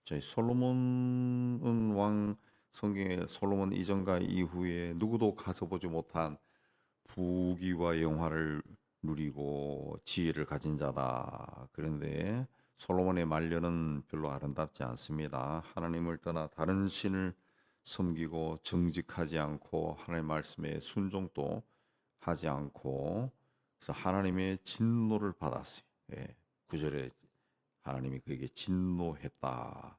저희 솔로몬 왕 성경에 솔로몬 이전과 이후에 누구도 가져보지 못한 부귀와 영화를 누리고 지혜를 가진 자다. 그런데 솔로몬의 말년은 별로 아름답지 않습니다. 하나님을 떠나 다른 신을 섬기고 정직하지 않고 하나님의 말씀에 순종도 하지 않고 그래서 하나님의 진노를 받았어요. 예, 9절에 하나님이 그에게 진노했다.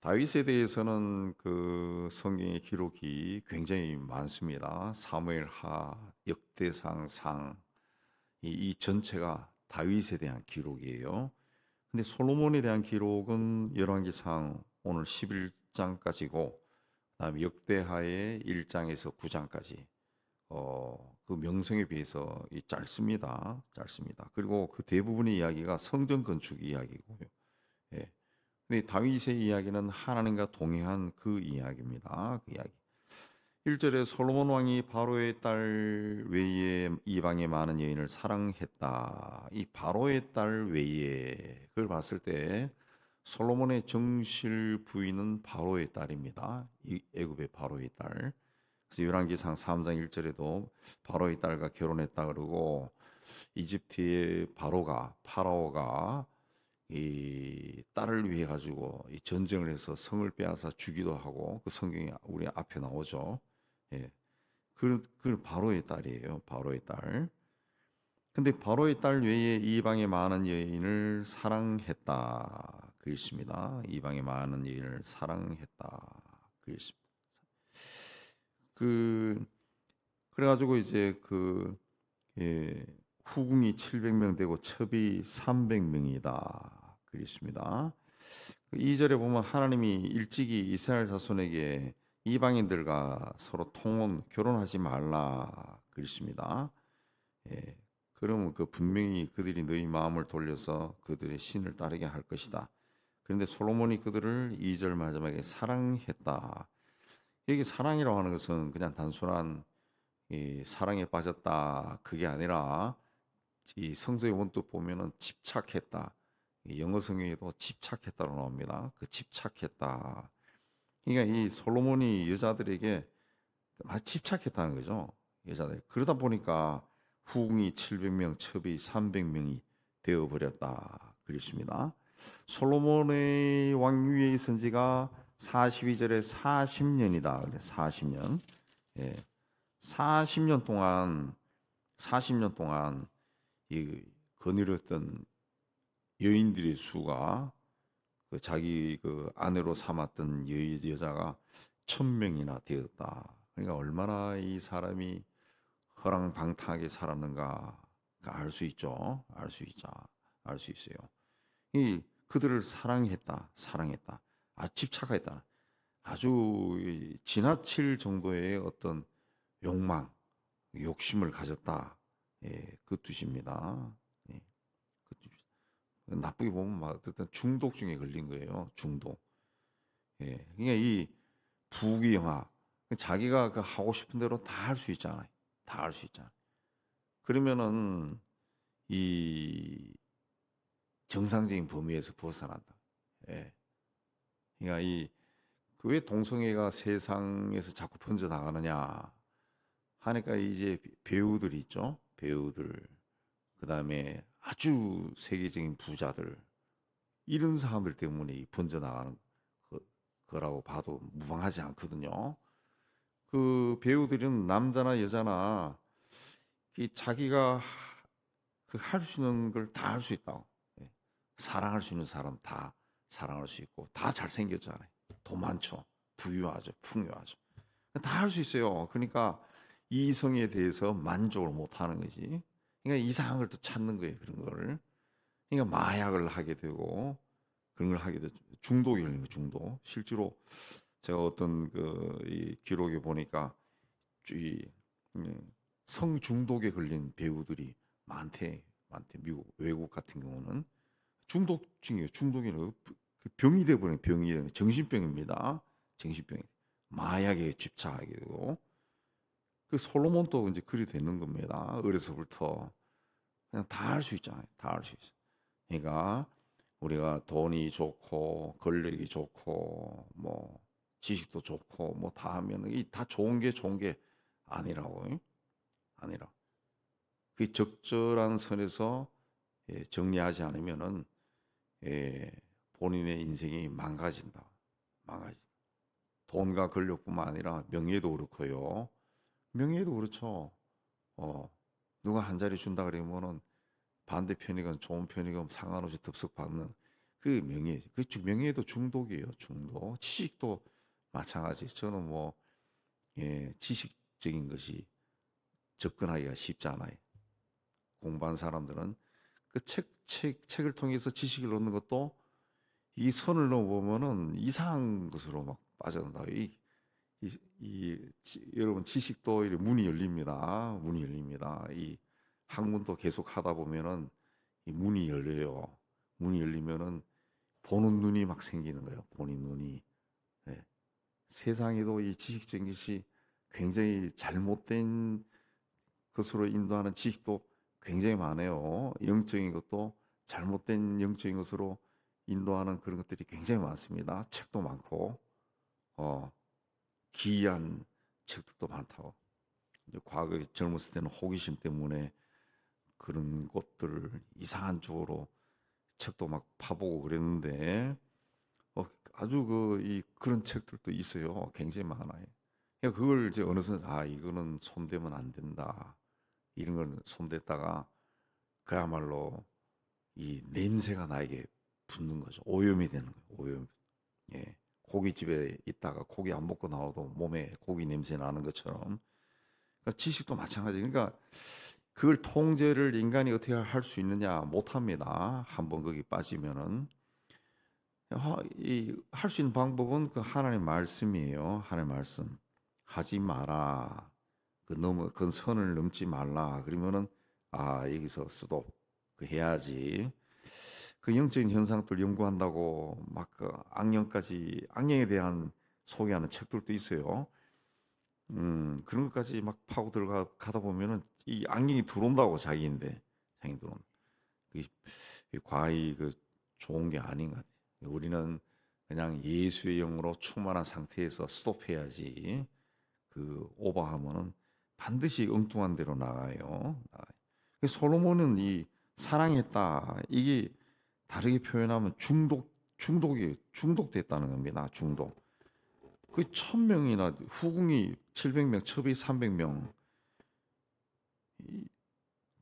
다윗에 대해서는 그 성경의 기록이 굉장히 많습니다. 사무엘하, 역대상, 상, 이 전체가 다윗에 대한 기록이에요. 근데 솔로몬에 대한 기록은 열왕기상 오늘 11장까지고 그다음에 역대하의 1장에서 9장까지 그 명성에 비해서 짧습니다. 짧습니다. 그리고 그 대부분의 이야기가 성전 건축 이야기고요. 예. 근데 다윗의 이야기는 하나님과 동행한 그 이야기입니다. 그 이야기. 1절에 솔로몬 왕이 바로의 딸 외에 이방의 많은 여인을 사랑했다. 이 바로의 딸 외에 그걸 봤을 때 솔로몬의 정실 부인은 바로의 딸입니다. 이 애굽의 바로의 딸. 그래서 열왕기상 3장 1절에도 바로의 딸과 결혼했다 그러고 이집트의 파라오가 이 딸을 위해 가지고 이 전쟁을 해서 성을 빼앗아 주기도 하고 그 성경이 우리 앞에 나오죠. 예. 그 바로의 딸이에요. 바로의 딸. 근데 바로의 딸 외에 이방의 많은 여인을 사랑했다. 그랬습니다. 이방의 많은 여인을 사랑했다. 그랬습니다. 그 그래가지고 이제 예, 후궁이 700명 되고 첩이 300명이다. 그랬습니다. 2절에 보면 하나님이 일찍이 이스라엘 자손에게 이방인들과 서로 결혼하지 말라 그랬습니다. 예, 그러면 그 분명히 그들이 너희 마음을 돌려서 그들의 신을 따르게 할 것이다. 그런데 솔로몬이 그들을 2절 마지막에 사랑했다. 여기 사랑이라고 하는 것은 그냥 단순한 이 사랑에 빠졌다 그게 아니라 이 성서의 원뜻 보면은 집착했다. 이 영어 성경에도 집착했다로 나옵니다. 그 집착했다. 그러니까 이 솔로몬이 여자들에게 집착했다는 거죠. 여자들. 그러다 보니까 후궁이 700명, 첩이 300명이 되어 버렸다. 그렇습니다. 솔로몬의 왕위에 있은 지가 42절에 40년이다. 그래 40년. 예. 40년 동안 40년 동안 이 거느렸던 여인들의 수가 그 자기 그 아내로 삼았던 여자가 1,000명이나 되었다. 그러니까 얼마나 이 사람이 허랑방탕하게 살았는가 알 수 있죠. 알 수 있자. 알 수 있어요. 이 그들을 사랑했다. 아 집착했다. 아주 지나칠 정도의 어떤 욕망, 욕심을 가졌다. 예, 그 뜻입니다. 예, 그 뜻. 나쁘게 보면 막 어떤 중독증에 걸린 거예요. 중독. 예, 그러니까 이 부귀영화, 자기가 그 하고 싶은 대로 다 할 수 있잖아요. 다 할 수 있잖아요. 그러면은 이 정상적인 범위에서 벗어난다. 예, 그러니까 이 그 왜 동성애가 세상에서 자꾸 번져 나가느냐 하니까 이제 배우들이 있죠. 배우들 그다음에 아주 세계적인 부자들 이런 사람들 때문에 이 번져나가는 거라고 봐도 무방하지 않거든요. 그 배우들은 남자나 여자나 이 자기가 그 할 수 있는 걸 다 할 수 있다고. 예. 사랑할 수 있는 사람 다 사랑할 수 있고 다 잘생겼잖아요. 돈 많죠. 부유하죠. 풍요하죠. 다 할 수 있어요. 그러니까 이성에 대해서 만족을 못 하는 거지. 그러니까 이상한 걸 또 찾는 거예요. 그런 거를. 그러니까 마약을 하게 되고 그런 걸 하게 되죠. 중독이 걸리는 거 중독. 실제로 제가 어떤 이 기록에 보니까 이 성중독에 걸린 배우들이 많대. 미국 외국 같은 경우는 중독증이에요. 중독이는 그 병이 돼버린 병이에요. 정신병입니다. 정신병. 마약에 집착하게 되고 그 솔로몬도 이제 그리 되는 겁니다. 어려서부터 그냥 다 할 수 있잖아요. 다 할 수 있어. 그러니까 우리가 돈이 좋고 권력이 좋고 뭐 지식도 좋고 뭐 다 하면 이 다 좋은 게 아니라고. 아니라 그 적절한 선에서 정리하지 않으면은 예, 본인의 인생이 망가진다. 망가진다. 돈과 권력뿐만 아니라 명예도 그렇고요. 명예도 그렇죠. 누가 한 자리 준다 그러면은 반대편이건 좋은 편이건 상관없이 덥석받는 그 명예, 그 명예도 중독이에요. 중독. 지식도 마찬가지. 저는 뭐 지식적인 것이 접근하기가 쉽지 않아요. 공부한 사람들은 그 책을 통해서 지식을 얻는 것도 이 선을 넘어보면은 이상한 것으로 막 빠져든다. 여러분 지식도 이렇게 문이 열립니다. 문이 열립니다. 이 학문도 계속 하다 보면은 이 문이 열려요. 문이 열리면은 보는 눈이 막 생기는 거예요. 보는 눈이. 예. 세상에도 이 지식적인 것이 굉장히 잘못된 것으로 인도하는 지식도 굉장히 많아요. 영적인 것도 잘못된 영적인 것으로 인도하는 그런 것들이 굉장히 많습니다. 책도 많고, 기이한 책들도 많다고. 이제 과거에 젊었을 때는 호기심 때문에 그런 것들을 이상한 쪽으로 책도 막 파보고 그랬는데, 아주 그런 책들도 있어요. 굉장히 많아요. 그러니까 그걸 이제 어느 순간 이거는 손대면 안 된다. 이런 걸 손댔다가 그야말로 이 냄새가 나에게 붙는 거죠. 오염이 되는 거예요. 오염. 예. 고깃집에 있다가 고기 안 먹고 나와도 몸에 고기 냄새 나는 것처럼. 그러니까 지식도 마찬가지. 그러니까 그걸 통제를 인간이 어떻게 할 수 있느냐? 못 합니다. 한번 거기 빠지면은 할 수 있는 방법은 그 하나님 말씀이에요. 하나님 말씀. 하지 마라. 그 선을 넘지 말라. 그러면은 여기서 스톱. 그 해야지. 그 영적인 현상들 연구한다고 막 그 악령에 대한 소개하는 책들도 있어요. 그런 것까지 막 파고 들어가다 보면은 이 악령이 들어온다고 자기 들어온. 이 과히 좋은 게 아닌 것 같아요. 우리는 그냥 예수의 영으로 충만한 상태에서 스톱해야지. 오버하면은 반드시 엉뚱한 데로 나가요. 솔로몬은 이 사랑했다. 이게 다르게 표현하면 중독됐다는 겁니다. 중독. 그 1,000명이나 후궁이 700명, 첩이 300명.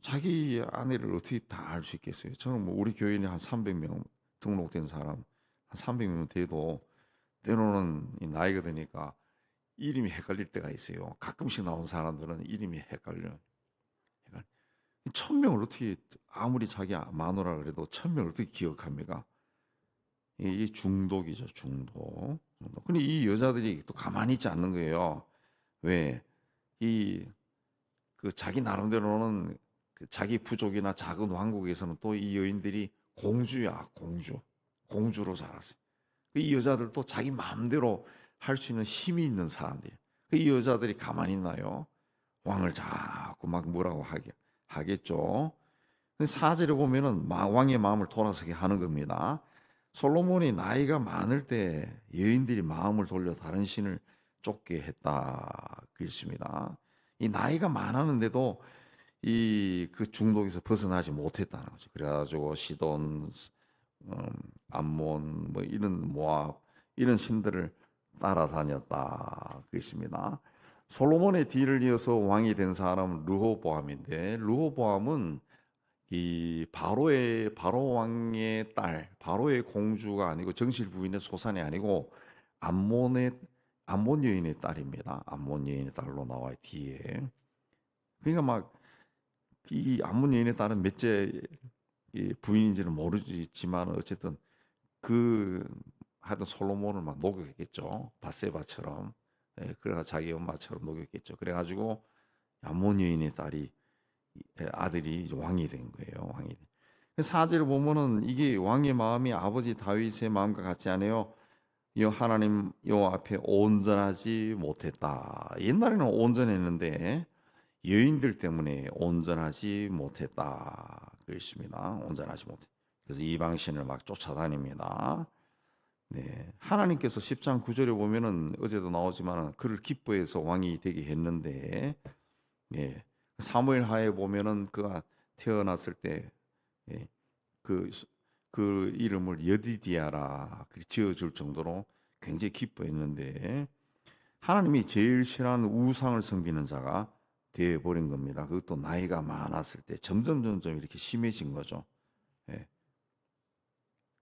자기 아내를 어떻게 다 알 수 있겠어요? 저는 뭐 우리 교인이 한 300명 등록된 사람 한 300명 돼도 때로는 이 나이가 드니까 이름이 헷갈릴 때가 있어요. 가끔씩 나온 사람들은 이름이 헷갈려요. 1,000명을 어떻게 아무리 자기 마누라 그래도 1,000명을 어떻게 기억합니까? 이게 중독이죠, 중독. 근데 이 여자들이 또 가만히 있지 않는 거예요. 왜? 자기 나름대로는 자기 부족이나 작은 왕국에서는 또 이 여인들이 공주야, 공주. 공주로 자랐어요. 이 여자들도 자기 마음대로 할 수 있는 힘이 있는 사람들이에요. 이 여자들이 가만히 있나요? 왕을 자꾸 막 뭐라고 하겠죠. 4절에 보면은 왕의 마음을 돌아서게 하는 겁니다. 솔로몬이 나이가 많을 때 여인들이 마음을 돌려 다른 신을 쫓게 했다 그랬습니다. 이 나이가 많았는데도 그 중독에서 벗어나지 못했다는 거죠. 그래가지고 시돈, 암몬, 뭐 이런 모압 이런 신들을 따라다녔다 그랬습니다. 솔로몬의 뒤를 이어서 왕이 된 사람은 르호보암인데 르호보암은 이 바로 왕의 딸, 바로의 공주가 아니고 정실 부인의 소산이 아니고 암몬 여인의 딸입니다. 암몬 여인의 딸로 나와요 뒤에. 그러니까 막 이 암몬 여인의 딸은 몇째 부인인지는 모르지만 어쨌든 하여튼 솔로몬을 막 녹였겠죠. 밧세바처럼. 그래가 자기 엄마처럼 녹였겠죠. 그래가지고 암몬 여인의 아들이 이제 왕이 된 거예요. 왕이. 4절을 보면은 이게 왕의 마음이 아버지 다윗의 마음과 같지 않아요. 하나님 앞에 온전하지 못했다. 옛날에는 온전했는데 여인들 때문에 온전하지 못했다. 그랬습니다. 온전하지 못해. 그래서 이방신을 막 쫓아다닙니다. 네, 하나님께서 10장 9절에 보면은 어제도 나오지만 그를 기뻐해서 왕이 되게 했는데, 예, 사무엘 하에 보면은 그가 태어났을 때, 예, 그, 그 이름을 여디디아라 지어줄 정도로 굉장히 기뻐했는데, 하나님이 제일 싫어하는 우상을 섬기는 자가 되어 버린 겁니다. 그것도 나이가 많았을 때 점점 이렇게 심해진 거죠. 예,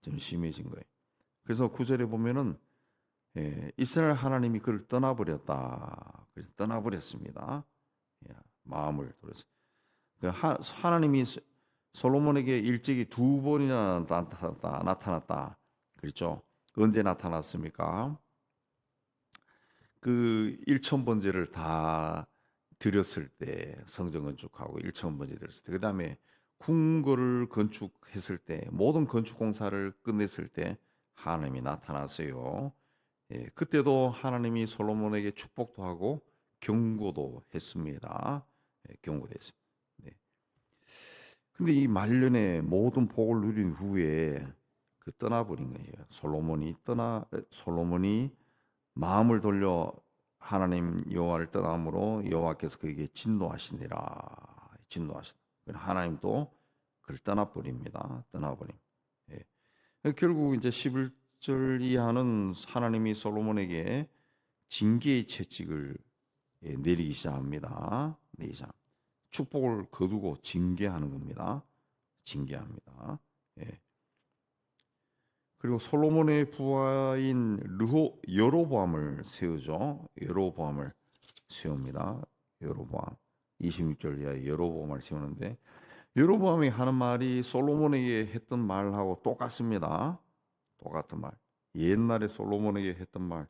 좀 심해진 거예요. 그래서 9절에 보면은, 이스라엘 하나님이 그를 떠나버렸다. 그래서 떠나버렸습니다. 예, 마음을 돌려서. 하나님이 솔로몬에게 일찍이 두 번이나 나타났다. 그렇죠? 언제 나타났습니까? 그 1,000번제를 다 드렸을 때, 성전 건축하고 1,000번제 드렸을 때, 그 다음에 궁궐을 건축했을 때, 모든 건축 공사를 끝냈을 때 하나님이 나타났어요. 예, 그때도 하나님이 솔로몬에게 축복도 하고 경고도 했습니다. 예, 경고도 했습니다. 네. 근데 이 말년에 모든 복을 누린 후에 떠나버린 거예요. 솔로몬이 마음을 돌려 하나님 여호와를 떠남으로 여호와께서 그에게 진노하시니라. 하나님도 그를 떠나버림. 예. 결국 이제 11절 이하는 하나님이 솔로몬에게 징계의 채찍을 내리기 시작합니다. 축복을 거두고 징계하는 겁니다. 징계합니다. 예. 그리고 솔로몬의 부하인 여로보암을 세우죠. 여로보암을 세웁니다. 여로보암 26절 이하에 여로보암을 세우는데, 여로보암이 하는 말이 솔로몬에게 했던 말하고 똑같습니다. 똑같은 말. 옛날에 솔로몬에게 했던 말,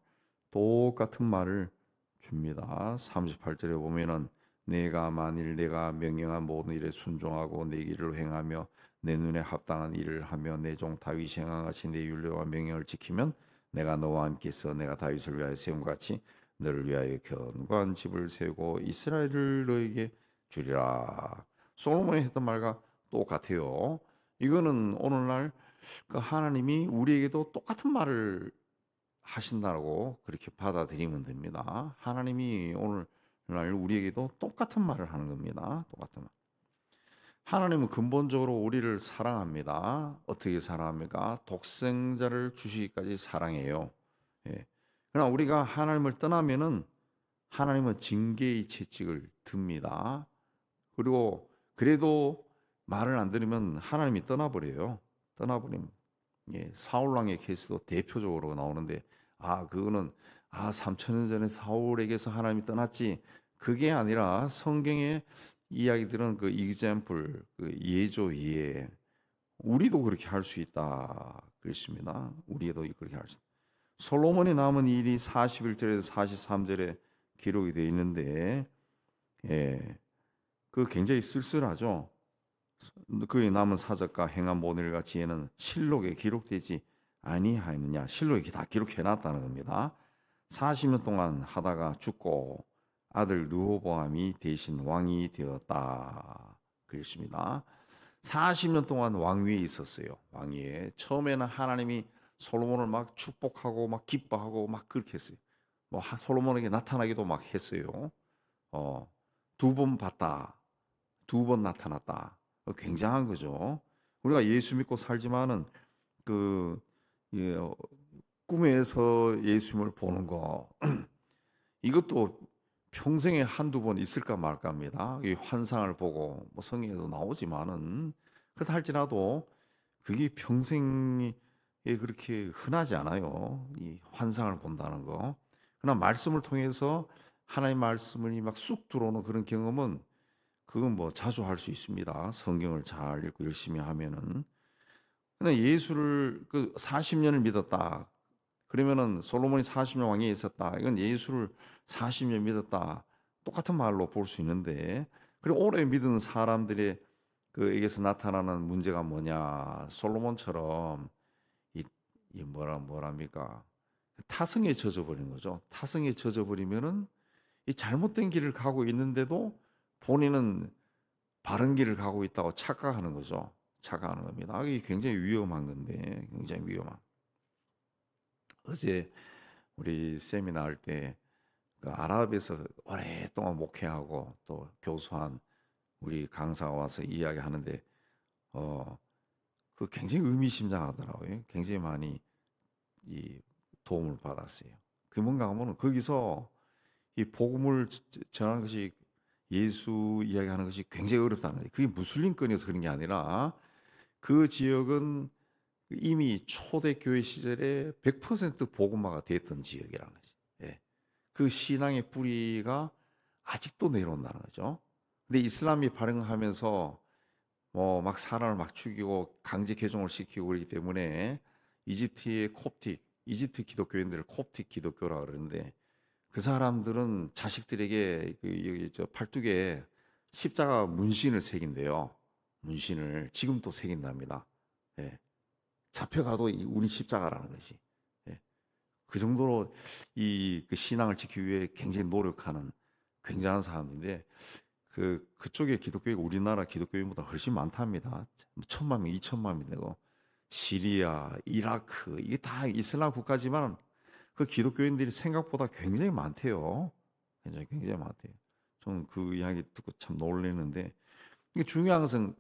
똑같은 말을 줍니다. 38절에 보면은 내가 만일 내가 명령한 모든 일에 순종하고 내 길을 행하며 내 눈에 합당한 일을 하며 내 종 다윗이 행한 같이 내 율례와 명령을 지키면 내가 너와 함께 있어 내가 다윗을 위하여 세운 같이 너를 위하여 견고한 집을 세우고 이스라엘을 너에게 주리라. 솔로몬이 했던 말과 똑같아요. 이거는 오늘날 그 하나님이 우리에게도 똑같은 말을 하신다고 그렇게 받아들이면 됩니다. 하나님이 오늘날 우리에게도 똑같은 말을 하는 겁니다. 똑같은 말. 하나님은 근본적으로 우리를 사랑합니다. 어떻게 사랑합니까? 독생자를 주시기까지 사랑해요. 예. 그러나 우리가 하나님을 떠나면은 하나님은 징계의 채찍을 듭니다. 그리고 그래도 말을 안 들으면 하나님이 떠나버려요. 떠나버림. 예, 사울왕의 케이스도 대표적으로 나오는데, 그거는 3,000년 전에 사울에게서 하나님이 떠났지. 그게 아니라 성경의 이야기들은 그 example, 그 예조예, 우리도 그렇게 할 수 있다 그랬습니다. 우리도 그렇게 할 수. 솔로몬이 남은 일이 41절에서 43절에 기록이 되어 있는데, 예, 그 굉장히 쓸쓸하죠. 그의 남은 사적과 행한 모든 일과 지혜는 실록에 기록되지 아니하였느냐. 실록에 다 기록해 놨다는 겁니다. 40년 동안 하다가 죽고 아들 르호보암이 대신 왕이 되었다 그랬습니다. 40년 동안 왕위에 있었어요. 왕위에. 처음에는 하나님이 솔로몬을 막 축복하고 막 기뻐하고 막 그렇게 했어요. 뭐 솔로몬에게 나타나기도 막 했어요. 두 번 봤다. 두 번 나타났다. 굉장한 거죠. 우리가 예수 믿고 살지만은 그 예, 꿈에서 예수님을 보는 거 이것도 평생에 한두 번 있을까 말까입니다. 이 환상을 보고 뭐 성경에도 나오지만은 그렇다 할지라도 그게 평생에 그렇게 흔하지 않아요. 이 환상을 본다는 거. 그러나 말씀을 통해서 하나님의 말씀이 막 쑥 들어오는 그런 경험은 그건 뭐 자주 할 수 있습니다. 성경을 잘 읽고 열심히 하면은. 근데 예수를 40년을 믿었다. 그러면은 솔로몬이 40년 왕위에 있었다. 이건 예수를 40년 믿었다. 똑같은 말로 볼 수 있는데, 그리고 오래 믿은 사람들의 그에게서 나타나는 문제가 뭐냐? 솔로몬처럼 뭐랍니까? 타성에 젖어버린 거죠. 타성에 젖어버리면은 이 잘못된 길을 가고 있는데도 본인은 바른 길을 가고 있다고 착각하는 거죠. 착각하는 겁니다. 이게 굉장히 위험한 건데, 굉장히 위험한. 어제 우리 세미나 할 때 그 아랍에서 오랫동안 목회하고 또 교수한 우리 강사가 와서 이야기하는데 그 굉장히 의미심장하더라고요. 굉장히 많이 이 도움을 받았어요. 그게 뭔가 하면 거기서 이 복음을 전하는 것이 예수 이야기하는 것이 굉장히 어렵다는 거예요. 그게 무슬림권이어서 그런 게 아니라 그 지역은 이미 초대교회 시절에 100% 복음화가 됐던 지역이라는 거지. 예. 그 신앙의 뿌리가 아직도 내려온다는 거죠. 근데 이슬람이 발흥하면서 뭐 막 사람을 막 죽이고 강제 개종을 시키고 그러기 때문에 이집트의 이집트 기독교인들을 콥틱 기독교라 그러는데 그 사람들은 자식들에게 그 여기 저 팔뚝에 십자가 문신을 새긴대요. 문신을 지금도 새긴답니다. 예. 잡혀가도 우리 십자가라는 것이. 예. 그 정도로 그 신앙을 지키기 위해 굉장히 노력하는 굉장한 사람인데 그쪽에 기독교가 우리나라 기독교인보다 훨씬 많답니다. 1,000만 명, 2,000만 명 되고 시리아, 이라크 이게 다 이슬람 국가지만 그 기독교인들이 생각보다 굉장히 많대요. 굉장히 많대요. 저는 그 이야기 듣고 참 놀랐는데 이게 중요한 것은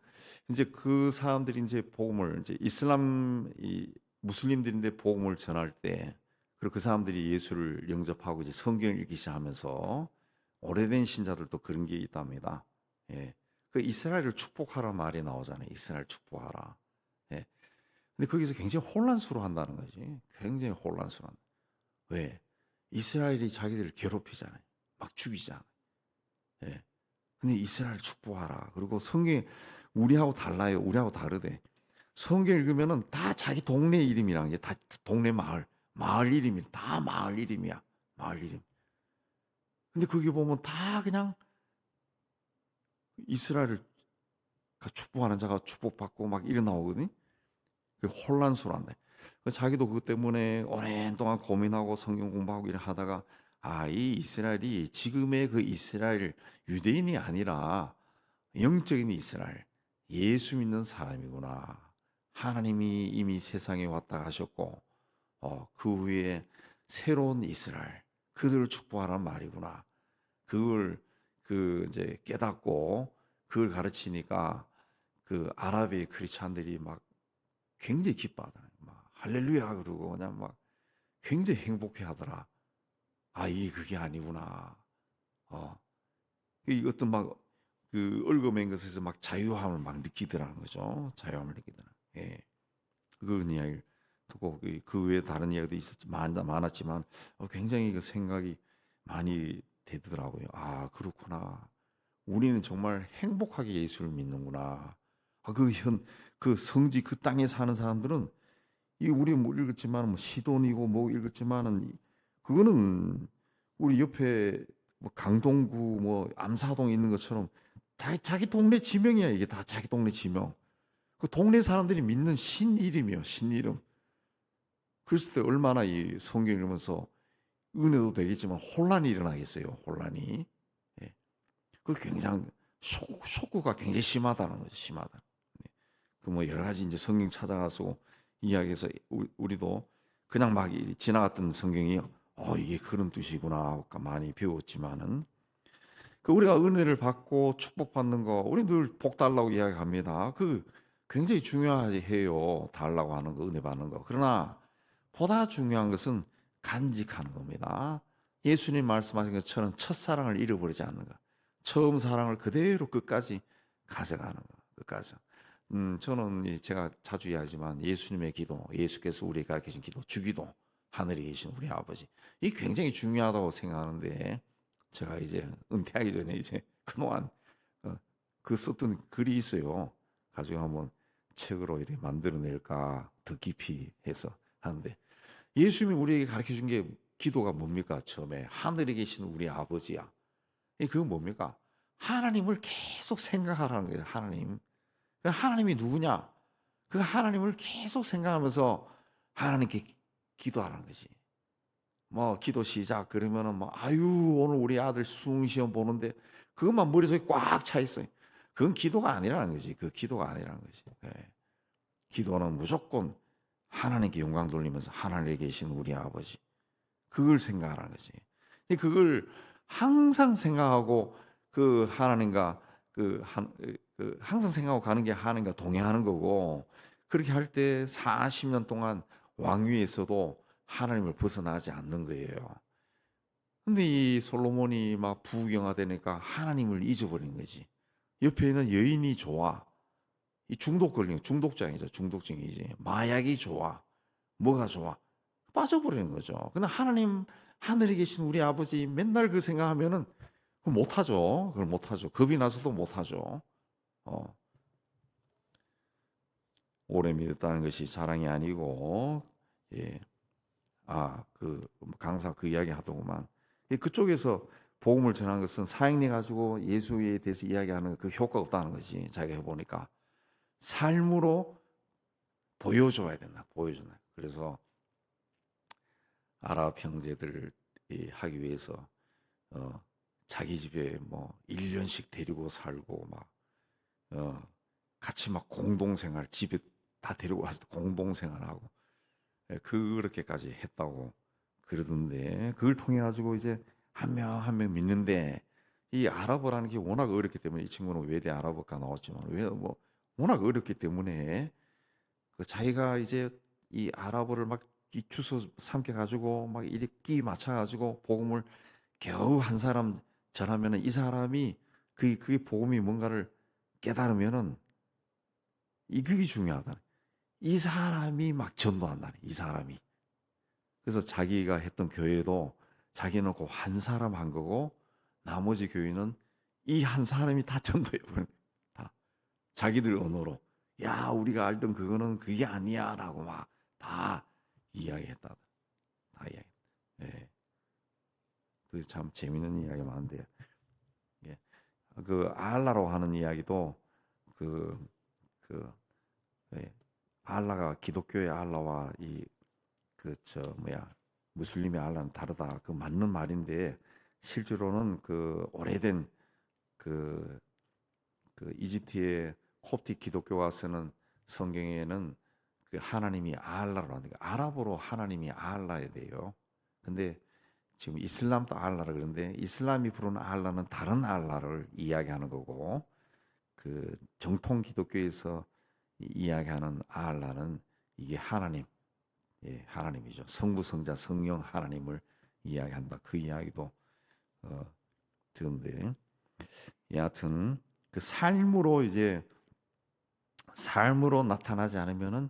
이제 그 사람들이 이제 복음을 이제 무슬림들인데 복음을 전할 때 그리고 그 사람들이 예수를 영접하고 이제 성경을 읽기 시작하면서 오래된 신자들도 그런 게 있답니다. 예. 그 이스라엘을 축복하라 말이 나오잖아요. 이스라엘 축복하라. 예. 근데 거기서 굉장히 혼란스러워한다는 거지. 굉장히 혼란스러운. 왜? 이스라엘이 자기들을 괴롭히잖아요. 막 죽이잖아요. 예. 근데 이스라엘 축복하라. 그리고 성경이 우리하고 달라요. 우리하고 다르대. 성경 읽으면은 다 자기 동네 이름이란 게 다 동네 마을 이름이 다 마을 이름이야. 마을 이름. 근데 거기 보면 다 그냥 이스라엘을 축복하는 자가 축복받고 막 이래 나오거든. 그 혼란스러운데. 자기도 그것 때문에 오랜 동안 고민하고 성경 공부하고 이래 하다가 이 이스라엘이 지금의 그 이스라엘 유대인이 아니라 영적인 이스라엘 예수 믿는 사람이구나. 하나님이 이미 세상에 왔다 가셨고 그 후에 새로운 이스라엘 그들을 축복하라는 말이구나. 그걸 이제 깨닫고 그걸 가르치니까 그 아랍의 크리스찬들이 막 굉장히 기뻐하더라. 막 할렐루야 그러고 그냥 막 굉장히 행복해하더라. 이게 그게 아니구나. 이것도 막 그 얽어맨 것에서 막 자유함을 막 느끼더라는 거죠. 자유함을 느끼더라. 예. 그런 이야기를 듣고 그 외에 다른 이야기도 많았지만 굉장히 그 생각이 많이 되더라고요. 그렇구나. 우리는 정말 행복하게 예수를 믿는구나. 그 성지 그 땅에 사는 사람들은 이 우리 뭐 읽었지만 뭐 시돈이고 뭐 읽었지만은 그거는 우리 옆에 뭐 강동구 뭐 암사동 있는 것처럼 자기 동네 지명이야. 이게 다 자기 동네 지명. 그 동네 사람들이 믿는 신 이름이요. 신 이름. 그랬을 때 얼마나 이 성경 읽으면서 은혜도 되겠지만 혼란이 일어나겠어요. 혼란이. 예. 그 굉장히 속구가 굉장히 심하다는 거죠. 심하다. 그 뭐 여러 가지 이제 성경 찾아가서 이야기해서 우리도 그냥 막 지나갔던 성경이 이게 그런 뜻이구나 많이 배웠지만은 그 우리가 은혜를 받고 축복받는 거 우리 늘 복 달라고 이야기합니다. 그 굉장히 중요해요. 달라고 하는 거 은혜 받는 거. 그러나 보다 중요한 것은 간직하는 겁니다. 예수님 말씀하신 것처럼 첫사랑을 잃어버리지 않는 거. 처음 사랑을 그대로 끝까지 가져가는 거. 끝까지. 저는 제가 자주 이야기하지만 예수님의 기도, 예수께서 우리에게 가르치신 기도, 주기도, 하늘에 계신 우리 아버지. 이게 굉장히 중요하다고 생각하는데 제가 이제 은퇴하기 전에 이제 그동안 그 썼던 글이 있어요. 가지고 한번 책으로 이렇게 만들어낼까 더 깊이 해서 하는데 예수님이 우리에게 가르쳐준 게 기도가 뭡니까? 처음에 하늘에 계신 우리 아버지야. 그건 뭡니까? 하나님을 계속 생각하라는 거예요. 하나님이 누구냐? 그 하나님을 계속 생각하면서 하나님께 기도하라는 거지. 뭐 기도 시작 그러면은 뭐 오늘 우리 아들 수능 시험 보는데 그것만 머릿속에 꽉 차 있어요. 그건 기도가 아니라는 거지. 그 기도가 아니라는 거지. 예. 기도는 무조건 하나님께 영광 돌리면서 하나님에 계신 우리 아버지, 그걸 생각하라는 거지. 근데 그걸 항상 생각하고 그 하나님과 항상 생각하고 가는 게 하나님과 동행하는 거고, 그렇게 할 때 40년 동안 왕위에서도 하나님을 벗어나지 않는 거예요. 근데 이 솔로몬이 막 부귀영화되니까 하나님을 잊어버린 거지. 옆에 있는 여인이 좋아. 이 중독 걸린 중독장이죠. 중독증이지. 마약이 좋아. 뭐가 좋아? 빠져버리는 거죠. 근데 하나님 하늘에 계신 우리 아버지 맨날 그 생각하면은 그걸 못하죠. 그걸 못하죠. 겁이 나서도 못하죠. 어. 오래 믿었다는 것이 자랑이 아니고, 예. 그 강사 그 이야기 하더구만. 그쪽에서 복음을 전한 것은 사역내 가지고 예수에 대해서 이야기하는 그 효과가 없다는 거지. 자기가 해보니까 삶으로 보여줘야 된다. 보여준다. 그래서 아랍 형제들을 하기 위해서 자기 집에 뭐 1년씩 데리고 살고 막 같이 막 공동생활 집에 다 데리고 와서 공동생활하고 그렇게까지 했다고 그러던데, 그걸 통해 가지고 이제 한 명 한 명 믿는데, 이 아랍어라는 게 워낙 어렵기 때문에, 이 친구는 외대 아랍어가 나왔지만 왜 뭐 워낙 어렵기 때문에 그 자기가 이제 이 아랍어를 막 이 주워 삼켜 가지고 막 이렇게 끼 맞춰 가지고 복음을 겨우 한 사람 전하면은, 이 사람이 그게 복음이 뭔가를 깨달으면은 그게 중요하다. 이 사람이 막 전도한다. 이 사람이. 그래서 자기가 했던 교회도 자기는 그 한 사람 한 거고, 나머지 교회는 이 한 사람이 다 전도해 버린 거예요. 다 자기들 언어로. 야, 우리가 알던 그거는 그게 아니야라고 막 다 이야기했다. 다 이야기. 예. 그 참 재밌는 이야기가 많은데, 예. 그 알라로 하는 이야기도 그 예. 알라가 기독교의 알라와 이 무슬림의 알라는 다르다. 그 맞는 말인데, 실제로는 그 오래된 그 이집트의 콥틱 기독교가 쓰는 성경에는 그 하나님이 알라로 하는 거, 아랍어로 하나님이 알라에 돼요. 근데 지금 이슬람도 알라라 그러는데, 이슬람이 부르는 알라는 다른 알라를 이야기하는 거고, 그 정통 기독교에서 이야기하는 알라는 이게 하나님, 예, 하나님이죠. 성부, 성자, 성령 하나님을 이야기한다. 그 이야기도 들었는데, 여하튼 그 삶으로 나타나지 않으면은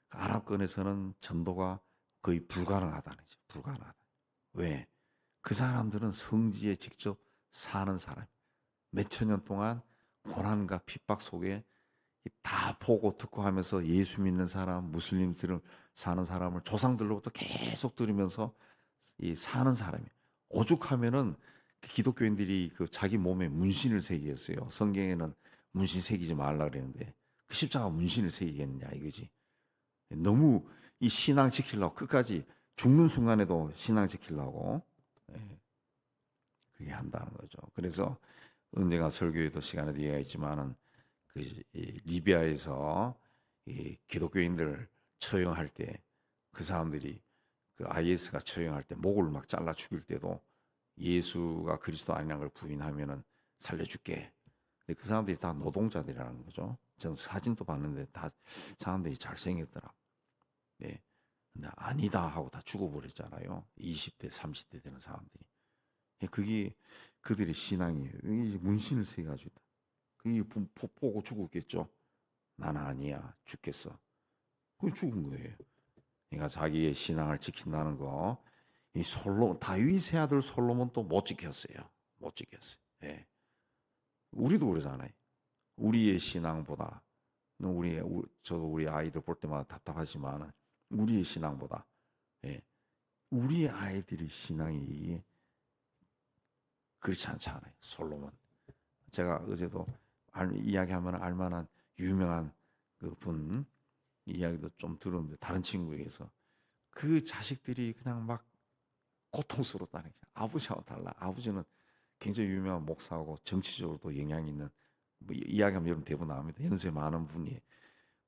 아랍권에서는 전도가 거의 불가능하다는 거죠. 불가능하다. 왜? 그 사람들은 성지에 직접 사는 사람. 몇천 년 동안 고난과 핍박 속에 다 보고 듣고 하면서 예수 믿는 사람, 무슬림들을 사는 사람을 조상들로부터 계속 들으면서 사는 사람이, 오죽하면은 기독교인들이 그 자기 몸에 문신을 새기겠어요. 성경에는 문신 새기지 말라 그랬는데 그 십자가 문신을 새기겠느냐 이거지. 너무 이 신앙 지키려고 끝까지 죽는 순간에도 신앙 지키려고, 예, 그게 한다는 거죠. 그래서 언젠가 설교에도 시간에도 이야기했지만은 리비아에서 이 기독교인들 처형할 때, 그 사람들이 그 IS가 처형할 때 목을 막 잘라 죽일 때도 예수가 그리스도 아니라는 걸 부인하면은 살려줄게. 근데 그 사람들이 다 노동자들이라는 거죠. 저는 사진도 봤는데 다 사람들이 잘생겼더라. 네. 근데 아니다 하고 다 죽어버렸잖아요. 20대, 30대 되는 사람들이. 그게 그들의 신앙이에요. 이 문신을 새가지고 있다. 그게 보고 죽었겠죠. 나는 아니야. 죽겠어. 그 죽은 거예요. 그러니까 자기의 신앙을 지킨다는 거. 이 다윗의 아들 솔로몬도 못 지켰어요. 못 지켰어요. 예. 우리도 그러잖아요. 우리의 신앙보다, 저도 우리 아이들 볼 때마다 답답하지만, 우리의 신앙보다, 예, 우리 아이들의 신앙이 그렇지 않잖아요. 솔로몬. 제가 어제도 이야기하면 알만한 유명한 그분 이야기도 좀 들었는데, 다른 친구에게서 그 자식들이 그냥 막 고통스럽다는 거죠. 아버지하고 달라. 아버지는 굉장히 유명한 목사고 정치적으로도 영향 있는, 뭐 이야기하면 여러분 대부분 나옵니다. 연세 많은 분이.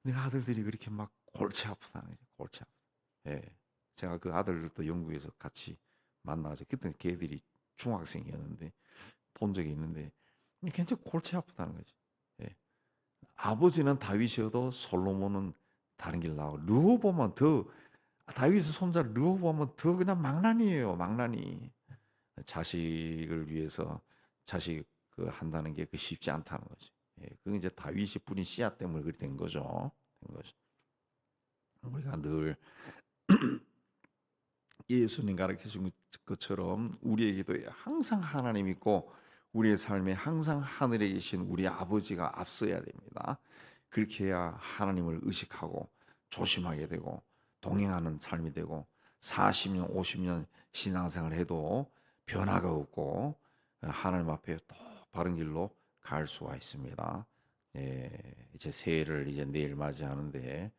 내 아들들이 그렇게 막 골치 아프다는 거죠. 골치 아프. 예. 제가 그 아들도 영국에서 같이 만나서 그때 걔들이 중학생이었는데 본 적이 있는데 굉장히 골치 아프다는 거지. 예. 아버지는 다윗이어도 솔로몬은 다른 길 나오고 르호보암은 더 다윗의 손자 르호보암은 더 그냥 망나니예요. 망나니. 자식을 위해서 자식 그 한다는 게 그 쉽지 않다는 거지. 예. 그건 이제 다윗이 뿌린 씨앗 때문에 그렇게 된 거죠. 된 거죠. 우리가 늘 예수님 가르쳐 준 것처럼 우리에게도 항상 하나님 있고 우리의 삶에 항상 하늘에 계신 우리 아버지가 앞서야 됩니다. 그렇게 해야 하나님을 의식하고 조심하게 되고 동행하는 삶이 되고 40년, 50년 신앙생활 해도 변화가 없고 하나님 앞에 또 바른 길로 갈 수가 있습니다. 예, 이제 새해를 이제 내일 맞이하는데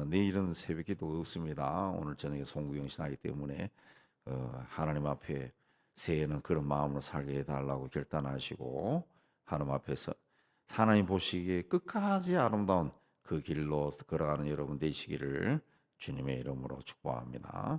내일은 새벽기도 없습니다. 오늘 저녁에 송구영 신하기 때문에 하나님 앞에 새해는 그런 마음으로 살게 해달라고 결단하시고 하나님 앞에서 하나님 보시기에 끝까지 아름다운 그 길로 걸어가는 여러분 되시기를 주님의 이름으로 축복합니다.